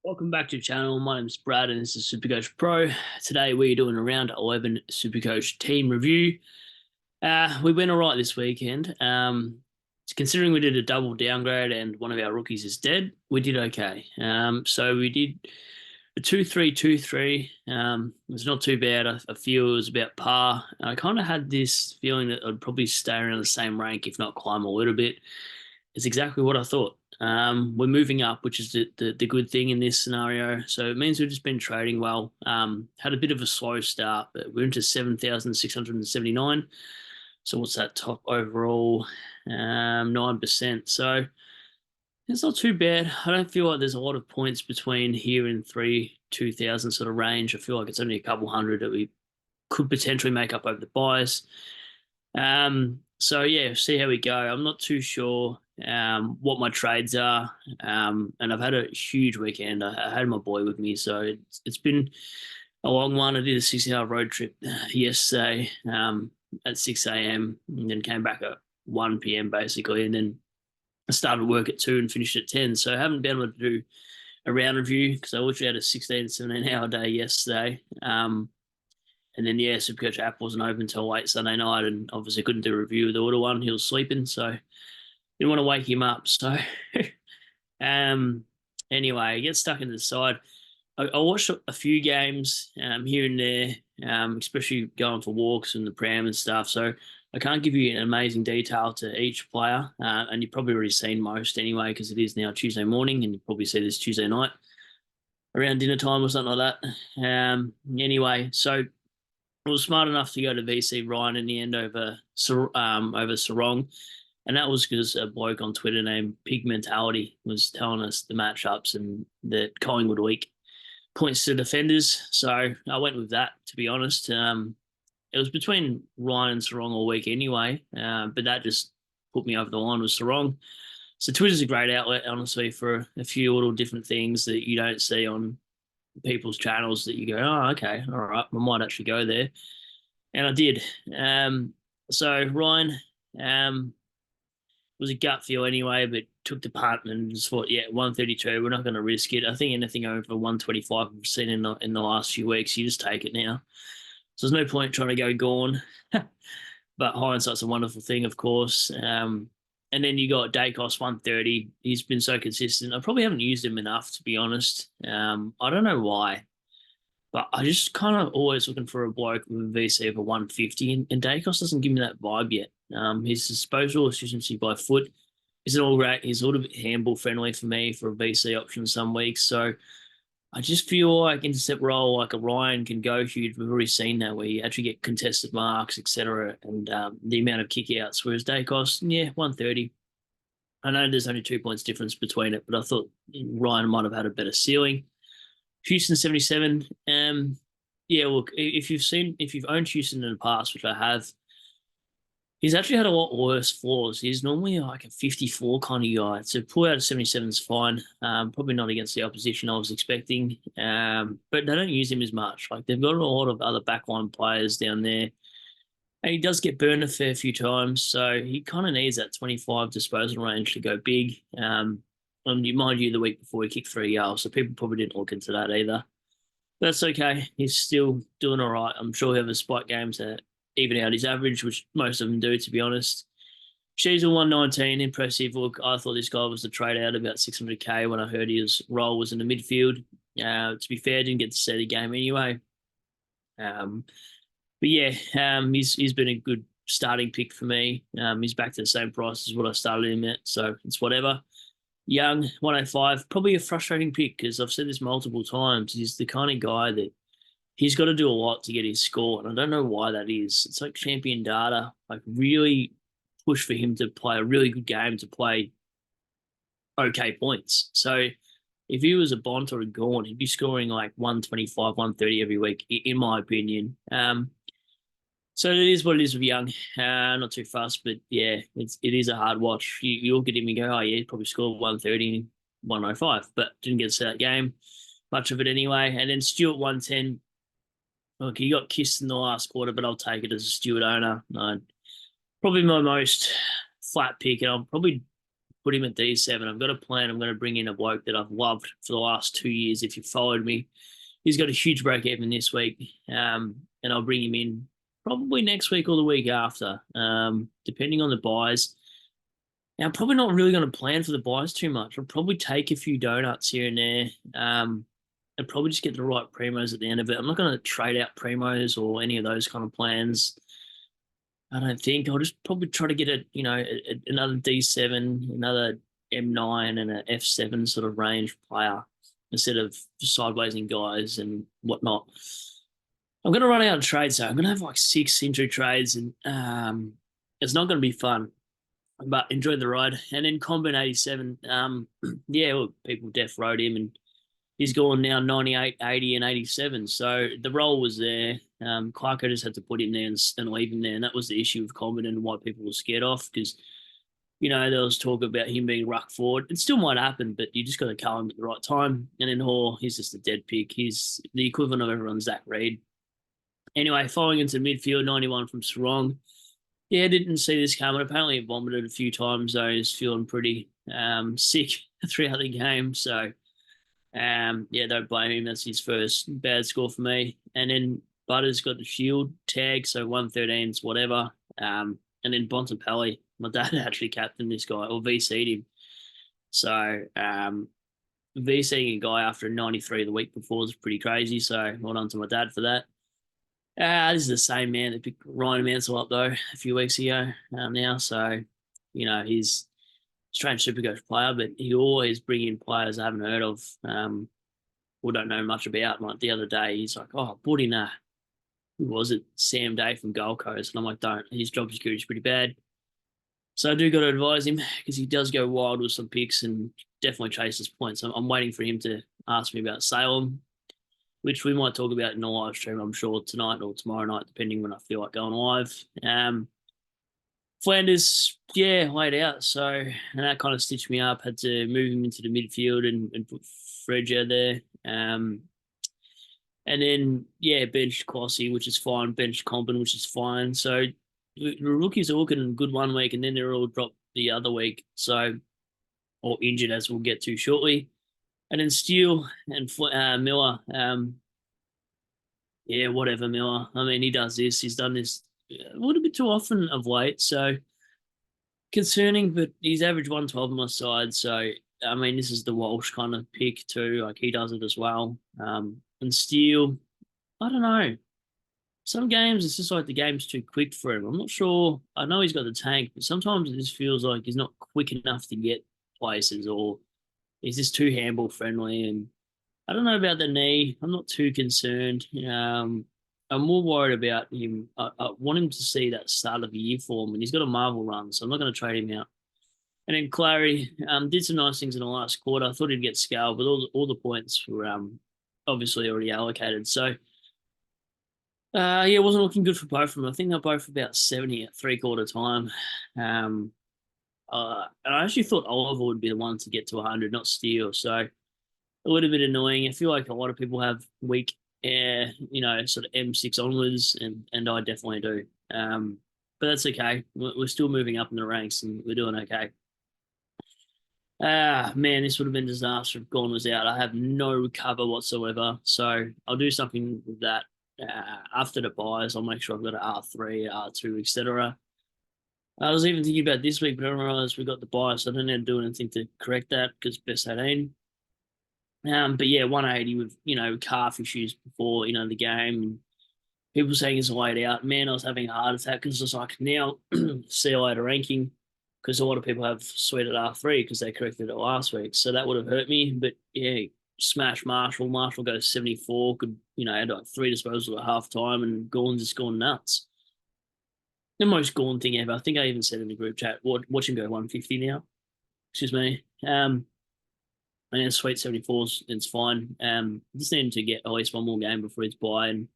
Welcome back to the channel. My name is Brad and this is SuperCoach Pro. Today we're doing a round 11 SuperCoach team review. We went all right this weekend. Considering we did a double downgrade and one of our rookies is dead, we did okay. So we did a 2-3-2-3. It was not too bad. I feel it was about par. I kind of had this feeling that I'd probably stay around the same rank, if not climb a little bit. It's exactly what I thought. We're moving up, which is the good thing in this scenario. So it means we've just been trading well. Had a bit of a slow start, but we're into 7,679. So what's that top overall? 9%. So it's not too bad. I don't feel like there's a lot of points between here and 2,000 sort of range. I feel like it's only a couple hundred that we could potentially make up over the bias. So yeah, see how we go. I'm not too sure what my trades are. And I've had a huge weekend. I had my boy with me, so it's been a long one. I did a 6 hour road trip yesterday at 6 a.m. and then came back at 1 p.m. basically, and then I started work at 2 and finished at 10. So I haven't been able to do a round review because I literally had a 16, 17 hour day yesterday. And then, yeah, Supercoach app wasn't open until late Sunday night, and obviously couldn't do a review of the order one. He was sleeping, so didn't want to wake him up. So, um, anyway, I get stuck into the side. I watched a few games here and there, especially going for walks and the pram and stuff. So I can't give you an amazing detail to each player, and you've probably already seen most anyway because it is now Tuesday morning, and you probably see this Tuesday night around dinner time or something like that. Anyway, so I was smart enough to go to VC Ryan in the end over Sarong, and that was because a bloke on Twitter named Pig Mentality was telling us the matchups and the Collingwood week points to defenders. So I went with that, to be honest. It was between Ryan and Sarong all week anyway, but that just put me over the line with Sarong. So Twitter's a great outlet, honestly, for a few little different things that you don't see on people's channels that you go, oh, okay, all right, I might actually go there. And I did. So Ryan was a gut feel anyway, but took the punt and just thought, yeah, 132, we're not going to risk it. I think anything over 125 we've seen in the last few weeks, you just take it now. So there's no point trying to go Gawn. But hindsight's a wonderful thing, of course. And then you got Dacos 130. He's been so consistent. I probably haven't used him enough, to be honest. I don't know why, but I just kind of always looking for a bloke with a VC of a 150, and Dacos doesn't give me that vibe yet. His disposal efficiency by foot isn't all great. He's a little bit handball friendly for me for a VC option some weeks. So I just feel like intercept role like a Ryan can go huge. We've already seen that where you actually get contested marks, etc., and the amount of kick outs. Whereas Dacos, yeah, 130. I know there's only 2 points difference between it, but I thought Ryan might have had a better ceiling. Houston 77. Yeah, look, if you've owned Houston in the past, which I have, he's actually had a lot worse floors. He's normally like a 54 kind of guy. So pull out a 77 is fine. Probably not against the opposition I was expecting. But they don't use him as much. Like they've got a lot of other backline players down there. And he does get burned a fair few times. So he kind of needs that 25 disposal range to go big. And you mind you, the week before he kicked 3 goals, so people probably didn't look into that either. But that's okay. He's still doing all right. I'm sure he'll have a spike games that even out his average, which most of them do, to be honest. She's a 119, impressive. Look, I thought this guy was the trade out about 600k when I heard his role was in the midfield. To be fair, didn't get to see the game anyway. But yeah, he's been a good starting pick for me. He's back to the same price as what I started him at, so it's whatever. Young, 105, probably a frustrating pick because I've said this multiple times. He's the kind of guy that he's got to do a lot to get his score, and I don't know why that is. It's like champion data, like really push for him to play a really good game to play okay points. So if he was a Bont or a Gawn, he'd be scoring like 125, 130 every week, in my opinion. So it is what it is with Young. Not too fast, but yeah, it is a hard watch. You look at him and go, oh yeah, he probably scored 130, 105, but didn't get to see that game, much of it anyway. And then Stewart 110. Look, he got kissed in the last quarter, but I'll take it as a Stewart owner. Probably my most flat pick, and I'll probably put him at D7. I've got a plan. I'm going to bring in a bloke that I've loved for the last 2 years. If you followed me, he's got a huge break even this week, and I'll bring him in probably next week or the week after, depending on the buys. Now, I'm probably not really going to plan for the buys too much. I'll probably take a few donuts here and there, and probably just get the right primos at the end of it. I'm not going to trade out primos or any of those kind of plans. I don't think. I'll just probably try to get another D7, another M9, and an F7 sort of range player instead of sidewaysing guys and whatnot. I'm going to run out of trades, so I'm going to have like 6 intro trades, and it's not going to be fun. But enjoy the ride. And then Combat 87, yeah, well, people death rode him, and he's gone now 98, 80, and 87. So the role was there. Clarko just had to put him there and leave him there. And that was the issue with Combat and why people were scared off, because, there was talk about him being ruck forward. It still might happen, but you just got to call him at the right time. And then Hall, he's just a dead pick. He's the equivalent of everyone's Zach Reed. Anyway, following into midfield, 91 from Sarong. Yeah, didn't see this coming. Apparently, he vomited a few times, though. He's feeling pretty sick throughout the game. So, yeah, don't blame him. That's his first bad score for me. And then Butters got the shield tag, so 113's whatever. And then Bontempelli, my dad actually captained this guy, or VC'd him. So, VCing a guy after a 93 the week before is pretty crazy. So, well done to my dad for that. This is the same man that picked Ryan Mansell up, though, a few weeks ago now. So, he's a strange SuperCoach player, but he always bring in players I haven't heard of or don't know much about. Like the other day, he's like, oh, I brought in, who was it? Sam Day from Gold Coast. And I'm like, don't. His job security is pretty bad. So I do got to advise him because he does go wild with some picks and definitely chases points. I'm waiting for him to ask me about Salem, which we might talk about in a live stream, I'm sure, tonight or tomorrow night, depending when I feel like going live. Flanders, yeah, laid out. So, and that kind of stitched me up. Had to move him into the midfield and put Fredja there. And then, yeah, benched Klossy, which is fine. Benched Compton, which is fine. So, the rookies are looking good one week, and then they're all dropped the other week. So, or injured, as we'll get to shortly. And then Steele and Miller, yeah, whatever, Miller. I mean, he does this. He's done this a little bit too often of late. So concerning, but he's averaged 112 on my side. So, I mean, this is the Walsh kind of pick too. Like, he does it as well. And Steele, I don't know. Some games, it's just like the game's too quick for him. I'm not sure. I know he's got the tank, but sometimes it just feels like he's not quick enough to get places, or he's just too handball friendly. And I don't know about the knee. I'm not too concerned. I'm more worried about him. I want him to see that start of the year form, and he's got a Marvel run, so I'm not going to trade him out. And then Clary did some nice things in the last quarter. I thought he'd get scaled, but all the points were obviously already allocated. So, yeah, it wasn't looking good for both of them. I think they're both about 70 at three-quarter time. And I actually thought Oliver would be the one to get to 100, not Steele. So a little bit annoying. I feel like a lot of people have weak air, sort of M6 onwards, and I definitely do. But that's okay. We're still moving up in the ranks, and we're doing okay. Man, this would have been a disaster if Gawn was out. I have no cover whatsoever. So I'll do something with that. After the buys, I'll make sure I've got an R3, R2, etc. I was even thinking about this week, but I didn't realize we got the buy, so I didn't have to do anything to correct that because best 18. But yeah, 180 with, calf issues before, the game. And people saying it's laid out. Man, I was having a heart attack because it's like, now see you later ranking, because a lot of people have sweat at R3 because they corrected it last week. So that would have hurt me. But yeah, smash Marshall. Marshall goes 74, could, had like 3 disposals at half time, and Gawn's just gone nuts. The most Gawn thing ever. I think I even said in the group chat, watch him go 150 now. Excuse me. And then sweet 74s, it's fine. Just need to get at least one more game before his buy and,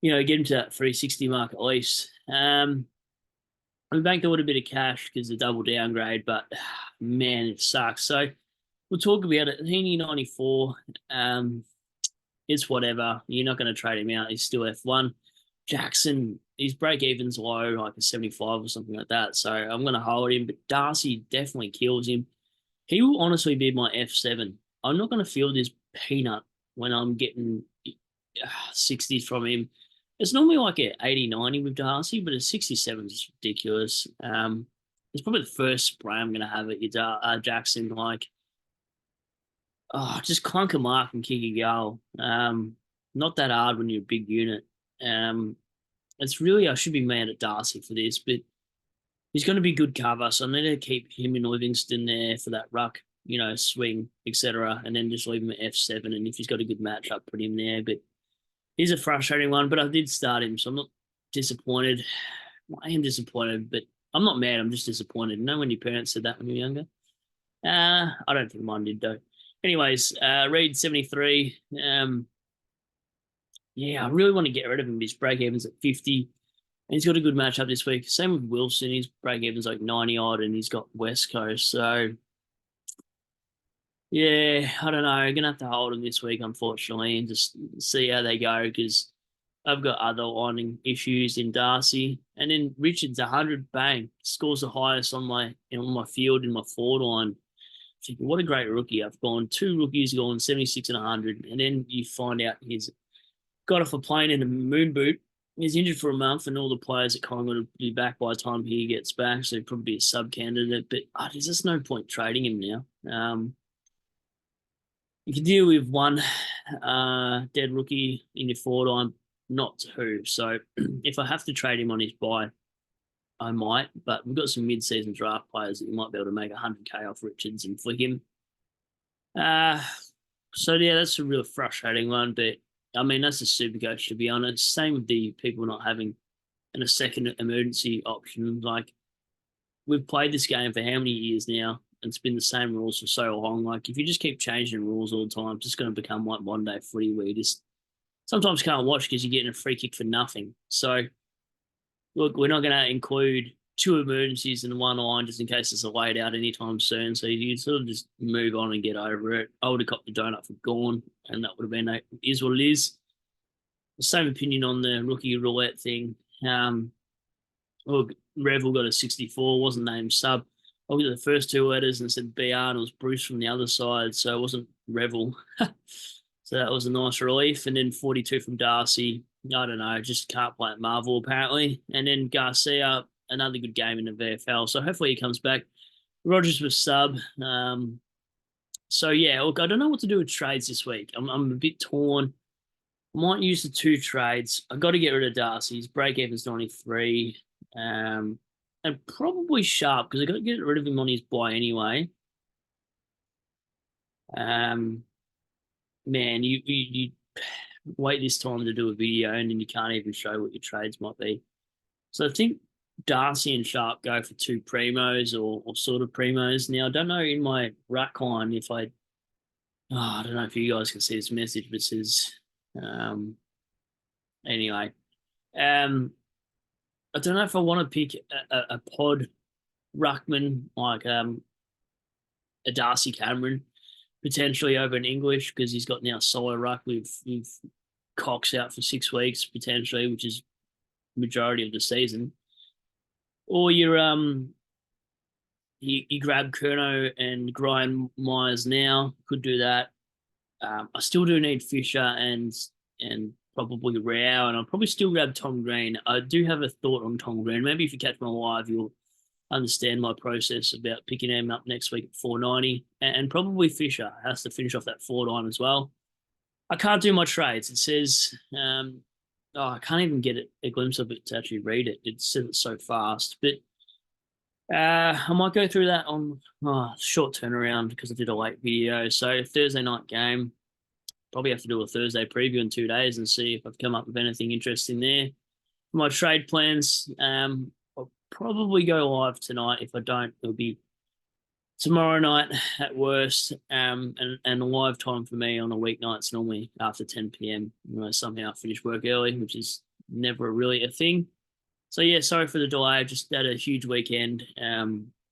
get him to that 360 mark at least. We banked a little bit of cash because the double downgrade, but man, it sucks. So we'll talk about it. Heaney 94, it's whatever. You're not going to trade him out. He's still F1. Jackson, his break even's low, like a 75 or something like that. So I'm going to hold him. But Darcy definitely kills him. He will honestly be my F7. I'm not going to feel this peanut when I'm getting 60s from him. It's normally like a 80, 90 with Darcy, but a 67 is ridiculous. It's probably the first spray I'm going to have at your Jackson. Like, just clunk a mark and kick a goal. Not that hard when you're a big unit. It's really, I should be mad at Darcy for this, but he's going to be good cover, so I need to keep him and Livingston there for that ruck, swing, etc., and then just leave him at F7. And if he's got a good matchup, put him there. But he's a frustrating one, but I did start him, so I'm not disappointed. I am disappointed, but I'm not mad. I'm just disappointed. You know when your parents said that when you were younger? I don't think mine did, though. Anyways, Reed 73. Yeah, I really want to get rid of him. His break even's at 50. And he's got a good matchup this week. Same with Wilson. His break even's like 90 odd, and he's got West Coast. So, yeah, I don't know. I'm going to have to hold him this week, unfortunately, and just see how they go because I've got other lining issues in Darcy. And then Richards, 100, bang, scores the highest on my field in my forward line. Thinking, what a great rookie. I've gone 2 rookies, gone 76 and 100. And then you find out he's got off a plane in a moon boot. He's injured for a month, and all the players at Collingwood will be back by the time he gets back, so he'd probably be a sub-candidate. But there's just no point trading him now. You can deal with one dead rookie in your forward line, not 2. So if I have to trade him on his buy, I might. But we've got some mid-season draft players that you might be able to make 100K off Richards and flick him. So, yeah, that's a real frustrating one, but I mean, that's a super coach, to be honest. Same with the people not having a second emergency option. Like, we've played this game for how many years now? And it's been the same rules for so long. Like, if you just keep changing rules all the time, it's just going to become like modern day footy where you just sometimes can't watch because you're getting a free kick for nothing. So, look, we're not going to include 2 emergencies in one line just in case it's a laid out anytime soon. So you sort of just move on and get over it. I would have copped the donut for Gawn, and that would have been is what it is. Same opinion on the rookie roulette thing. Look, Revel got a 64, wasn't named sub. I looked at the first 2 letters and said BR, and it was Bruce from the other side, so it wasn't Revel. So that was a nice relief. And then 42 from Darcy. I don't know, just can't play at Marvel apparently. And then Garcia, another good game in the VFL. So hopefully he comes back. Rogers was sub. So yeah, look, I don't know what to do with trades this week. I'm a bit torn. I might use the 2 trades. I've got to get rid of Darcy's. Break even's 93. And probably Sharp because I've got to get rid of him on his buy anyway. Man, you wait this time to do a video and then you can't even show what your trades might be. So I think Darcy and Sharp go for 2 primos or sort of primos. Now, I don't know in my ruck line if I don't know if you guys can see this message, but it says, anyway, I don't know if I want to pick a pod ruckman like a Darcy Cameron potentially over an English because he's got now solo ruck with Cox out for 6 weeks potentially, which is majority of the season. Or you grab Curnow and Brian Myers now. Could do that. I still do need Fisher and probably Rao, and I'll probably still grab Tom Green. I do have a thought on Tom Green. Maybe if you catch my live, you'll understand my process about picking him up next week at 490, and probably Fisher has to finish off that 4-9 as well. I can't do my trades. It says, I can't even get a glimpse of it to actually read it. It says it so fast, but I might go through that on short turnaround because I did a late video. So Thursday night game, probably have to do a Thursday preview in 2 days and see if I've come up with anything interesting there. For my trade plans, I'll probably go live tonight. If I don't, it'll be tomorrow night at worst. And a live time for me on a weeknight's normally after 10 p.m. Somehow I finish work early, which is never really a thing. So yeah, sorry for the delay. I just had a huge weekend.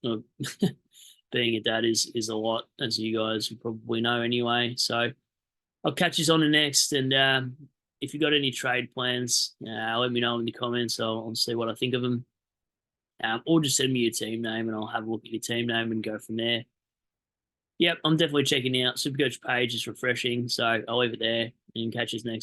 Being a dad is a lot, as you guys probably know anyway. So I'll catch you on the next. And if you got any trade plans, let me know in the comments. I'll see what I think of them. Or just send me your team name and I'll have a look at your team name and go from there. Yep, I'm definitely checking out. SuperCoach page is refreshing, so I'll leave it there and catch us next.